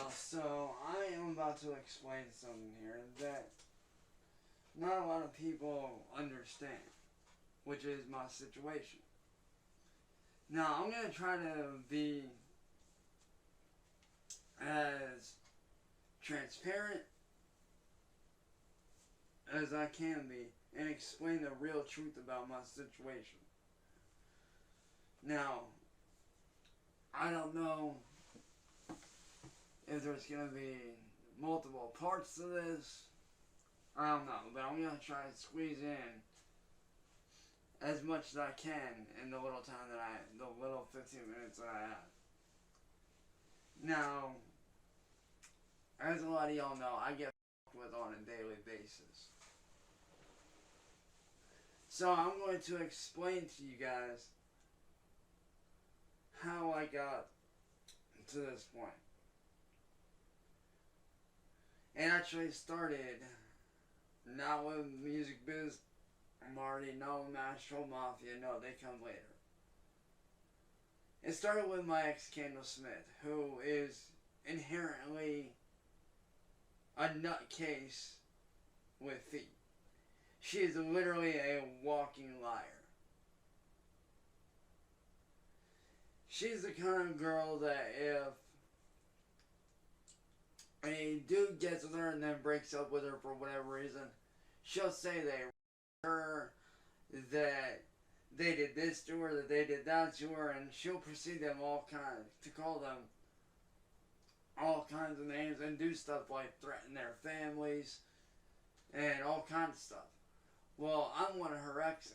So I am about to explain something here that not a lot of people understand, which is my situation. Now, I'm going to try to be as transparent as I can be and explain the real truth about my situation. Now, I don't know if there's going to be multiple parts to this. I don't know, but I'm going to try to squeeze in as much as I can in the little time that the little 15 minutes that I have. Now, as a lot of y'all know, I get with on a daily basis. So I'm going to explain to you guys how I got to this point. It actually started not with music biz. I'm already know Nashville Mafia. No, they come later. It started with my ex Kendall Smith, who is inherently a nutcase with feet. She is literally a walking liar. She's the kind of girl that if a dude gets with her and then breaks up with her for whatever reason, she'll say they her, that they did this to her, that they did that to her, and she'll proceed them to call them all kinds of names and do stuff like threaten their families and all kinds of stuff. Well, I'm one of her exes.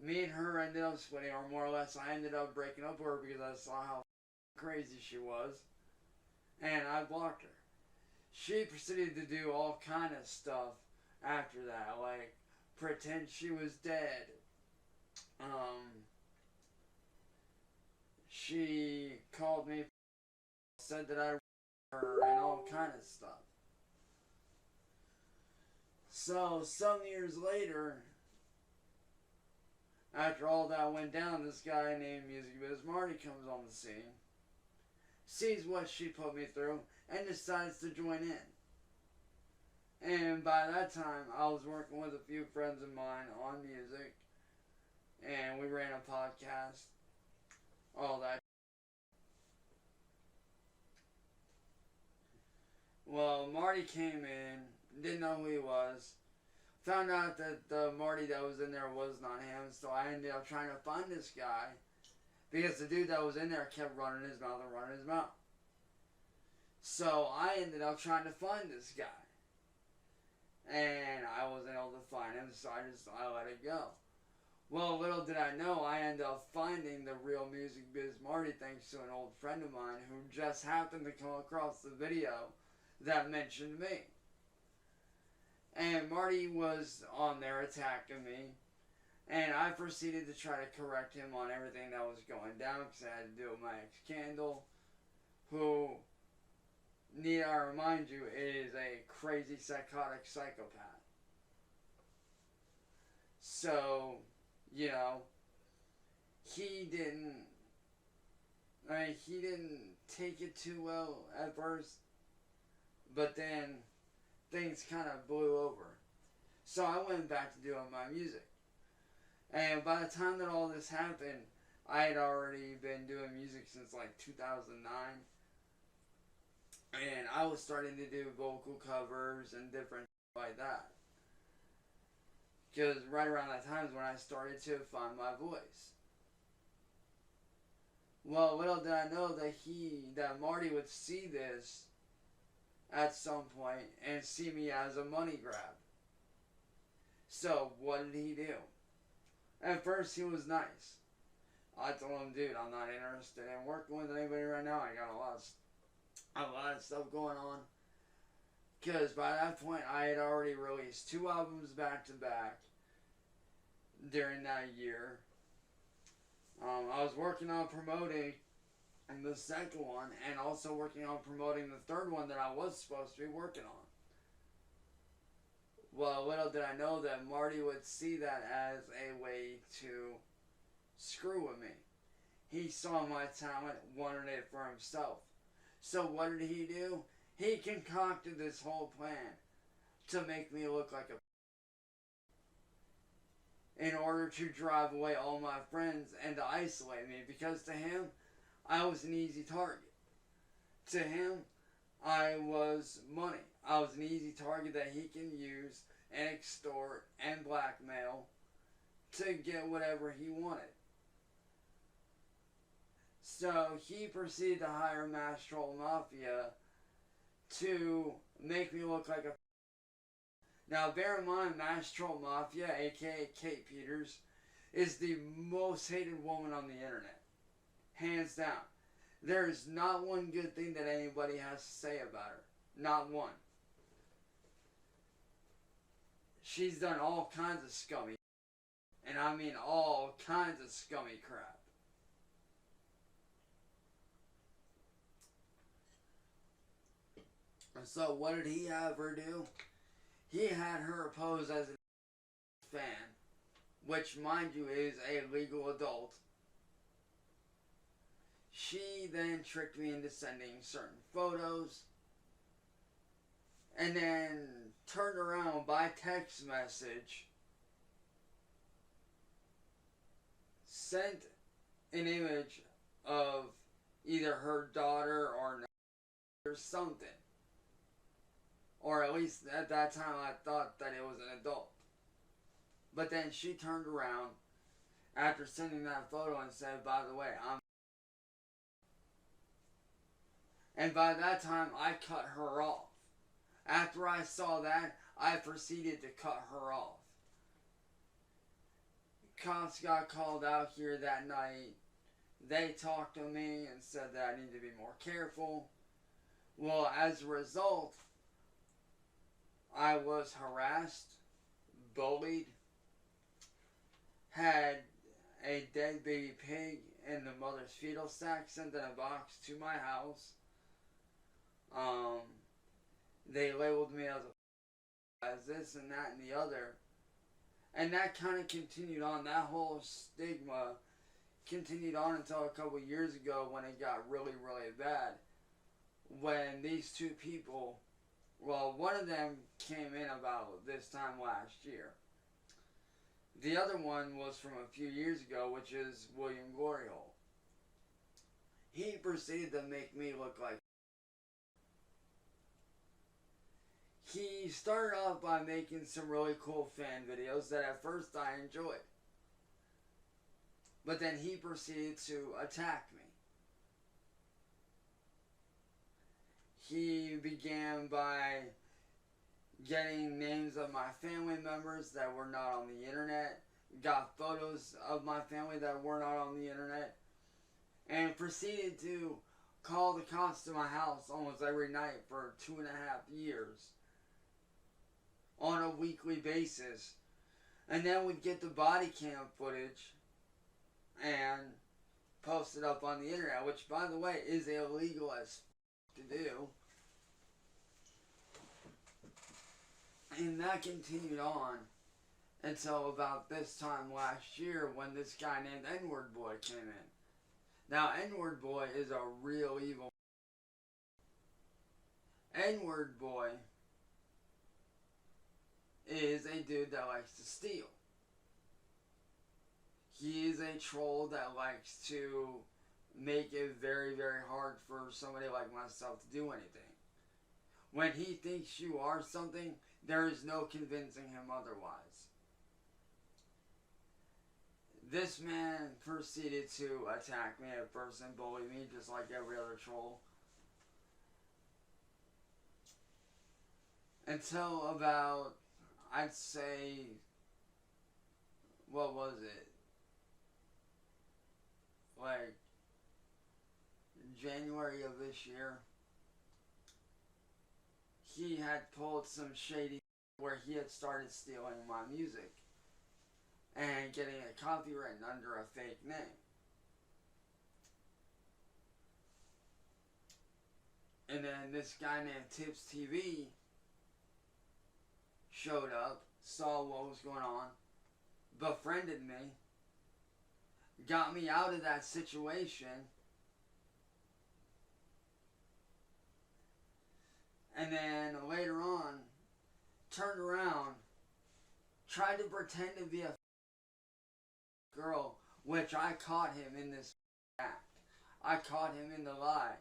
Me and her ended up splitting, or more or less I ended up breaking up with her because I saw how crazy she was, and I blocked her. She proceeded to do all kind of stuff after that, like pretend she was dead. She called me, said that I her, and all kind of stuff. So some years later, after all that went down, this guy named Music Biz Marty comes on the scene, sees what she put me through, and decides to join in. And by that time, I was working with a few friends of mine on music, and we ran a podcast, all that. Well, Marty came in, didn't know who he was, found out that the Marty that was in there was not him, so I ended up trying to find this guy, because the dude that was in there kept running his mouth and running his mouth. So I ended up trying to find this guy. And I wasn't able to find him, so I let it go. Well, little did I know, I ended up finding the real Music Biz Marty thanks to an old friend of mine who just happened to come across the video that mentioned me. And Marty was on there attacking me, and I proceeded to try to correct him on everything that was going down because I had to do with my ex-Candle, who, need I remind you, is a crazy psychotic psychopath. So, you know, he didn't take it too well at first, but then things kind of blew over. So I went back to doing my music. And by the time that all this happened, I had already been doing music since like 2009. And I was starting to do vocal covers and different like that. Because right around that time is when I started to find my voice. Well, little did I know that Marty would see this at some point and see me as a money grab. So, what did he do? At first, he was nice. I told him, dude, I'm not interested in working with anybody right now. I got a lot of stuff going on. Because by that point, I had already released 2 albums back to back during that year. I was working on promoting the second one and also working on promoting the third one that I was supposed to be working on. Well, little did I know that Marty would see that as a way to screw with me. He saw my talent, wanted it for himself. So what did he do? He concocted this whole plan to make me look like a... in order to drive away all my friends and to isolate me, because to him, I was an easy target. To him, I was money. I was an easy target that he can use and extort and blackmail to get whatever he wanted. So he proceeded to hire Mass Troll Mafia to make me look like a... Now bear in mind, Mass Troll Mafia, aka Kate Peters, is the most hated woman on the internet. Hands down. There is not one good thing that anybody has to say about her. Not one. She's done all kinds of scummy, and I mean all kinds of scummy crap. So what did he have her do? He had her pose as a fan, which mind you is a legal adult. She then tricked me into sending certain photos, and then turned around by text message, sent an image of either her daughter or something. Or at least at that time I thought that it was an adult. But then she turned around after sending that photo and said, by the way, I'm... And by that time I cut her off. After I saw that, I proceeded to cut her off. Cops got called out here that night. They talked to me and said that I need to be more careful. Well, as a result, I was harassed, bullied, had a dead baby pig in the mother's fetal sack sent in a box to my house. They labeled me as this and that and the other. And that kind of continued on. That whole stigma continued on until a couple years ago when it got really, really bad. When these two people... Well, one of them came in about this time last year. The other one was from a few years ago, which is William Gloryhole. He proceeded to make me look like... He started off by making some really cool fan videos that at first I enjoyed. But then he proceeded to attack me. He began by getting names of my family members that were not on the internet, got photos of my family that were not on the internet, and proceeded to call the cops to my house almost every night for 2.5 years on a weekly basis. And then we'd get the body cam footage and post it up on the internet, which by the way is illegal as to do. And that continued on until about this time last year when this guy named N-Word Boy came in. Now, N-Word Boy is a real evil... N-Word Boy is a dude that likes to steal. He is a troll that likes to make it very, very hard for somebody like myself to do anything. When he thinks you are something, there is no convincing him otherwise. This man proceeded to attack me at first and bully me just like every other troll. Until about, I'd say, what was it? Like, January of this year. He had pulled some shady where he had started stealing my music and getting it copywritten under a fake name. And then this guy named Tips TV showed up, saw what was going on, befriended me, got me out of that situation, and then later on turned around, tried to pretend to be a girl, which I caught him in this act. I caught him in the lie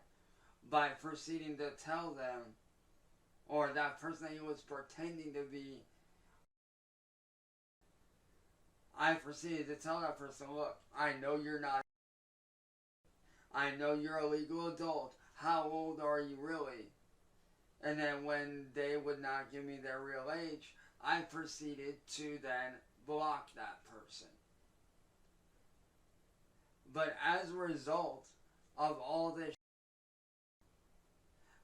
by proceeding to tell them, or that person that he was pretending to be, I proceeded to tell that person, look, I know you're not, I know you're a legal adult, how old are you really? And then when they would not give me their real age, I proceeded to then block that person. But as a result of all this,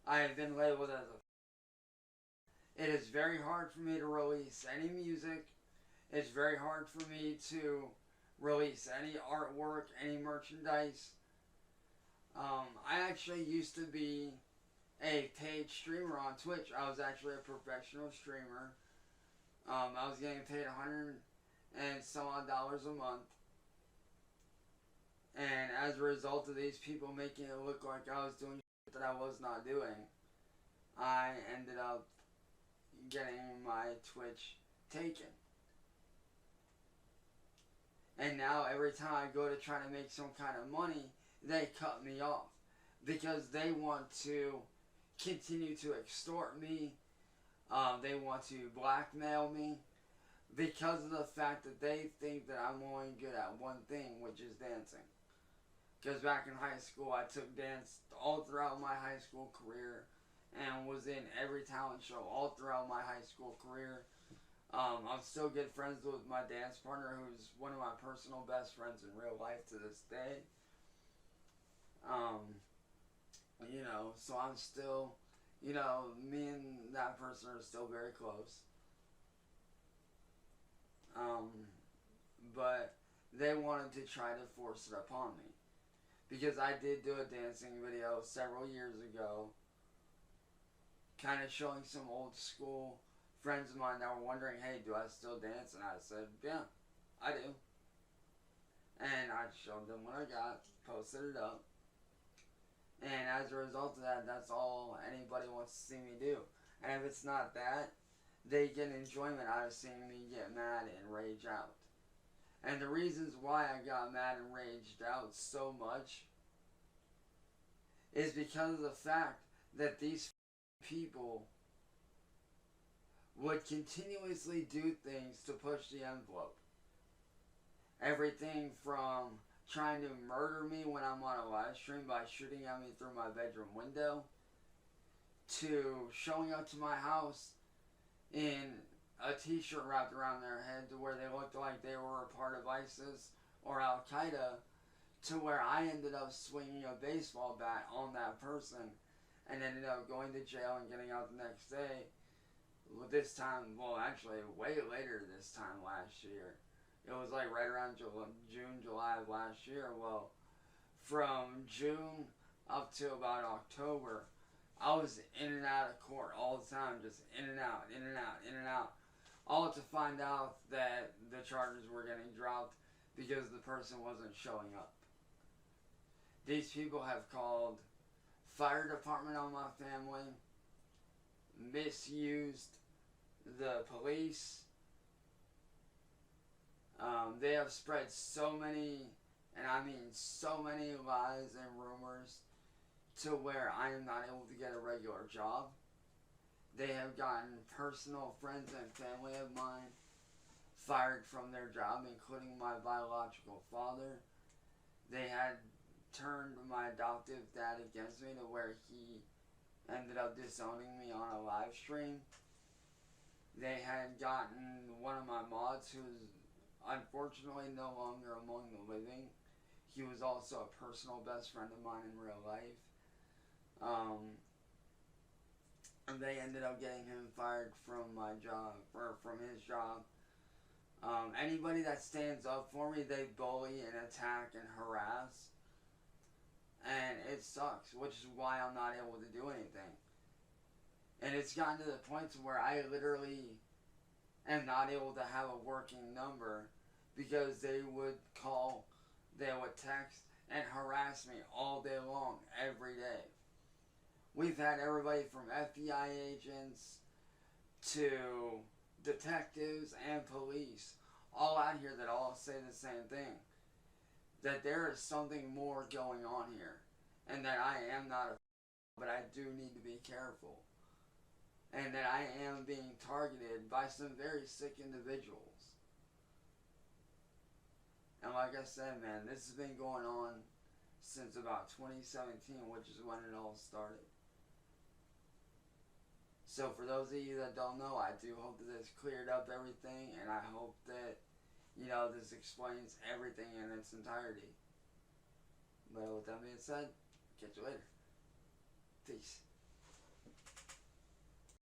I have been labeled as a... It is very hard for me to release any music. It's very hard for me to release any artwork, any merchandise. I actually used to be a paid streamer on Twitch. I was actually a professional streamer. I was getting paid $100 and some odd dollars a month. And as a result of these people making it look like I was doing shit that I was not doing, I ended up getting my Twitch taken. And now every time I go to try to make some kind of money, they cut me off. Because they want to continue to extort me. They want to blackmail me. Because of the fact that they think that I'm only good at one thing, which is dancing. Because back in high school, I took dance all throughout my high school career. And was in every talent show all throughout my high school career. I'm still good friends with my dance partner, who's one of my personal best friends in real life to this day. You know, so I'm still, you know, me and that person are still very close. But they wanted to try to force it upon me. Because I did do a dancing video several years ago, kind of showing some old school friends of mine that were wondering, hey, do I still dance? And I said, yeah, I do. And I showed them what I got, posted it up. And as a result of that, that's all anybody wants to see me do. And if it's not that, they get enjoyment out of seeing me get mad and rage out. And the reasons why I got mad and raged out so much is because of the fact that these people would continuously do things to push the envelope. Everything from trying to murder me when I'm on a live stream by shooting at me through my bedroom window, to showing up to my house in a t-shirt wrapped around their head to where they looked like they were a part of ISIS or Al-Qaeda, to where I ended up swinging a baseball bat on that person and ended up going to jail and getting out the next day. This time, well, actually way later this time last year. It was like right around June, July of last year. Well, from June up to about October, I was in and out of court all the time, just in and out, in and out, in and out. All to find out that the charges were getting dropped because the person wasn't showing up. These people have called fire department on my family, misused the police. They have spread so many, and I mean so many lies and rumors to where I am not able to get a regular job. They have gotten personal friends and family of mine fired from their job, including my biological father. They had turned my adoptive dad against me to where he ended up disowning me on a live stream. They had gotten one of my mods, who's unfortunately no longer among the living. He was also a personal best friend of mine in real life. And they ended up getting him fired from my job, or from his job. Anybody that stands up for me, they bully and attack and harass. And it sucks, which is why I'm not able to do anything. And it's gotten to the point to where I literally am not able to have a working number because they would call They would text and harass me all day long, every day. We've had everybody from FBI agents to detectives and police all out here that all say the same thing. That there is something more going on here. And that I am not a but I do need to be careful. And that I am being targeted by some very sick individuals. And like I said, man, this has been going on since about 2017, which is when it all started. So for those of you that don't know, I do hope that this cleared up everything, and I hope that, this explains everything in its entirety. But with that being said, catch you later. Peace.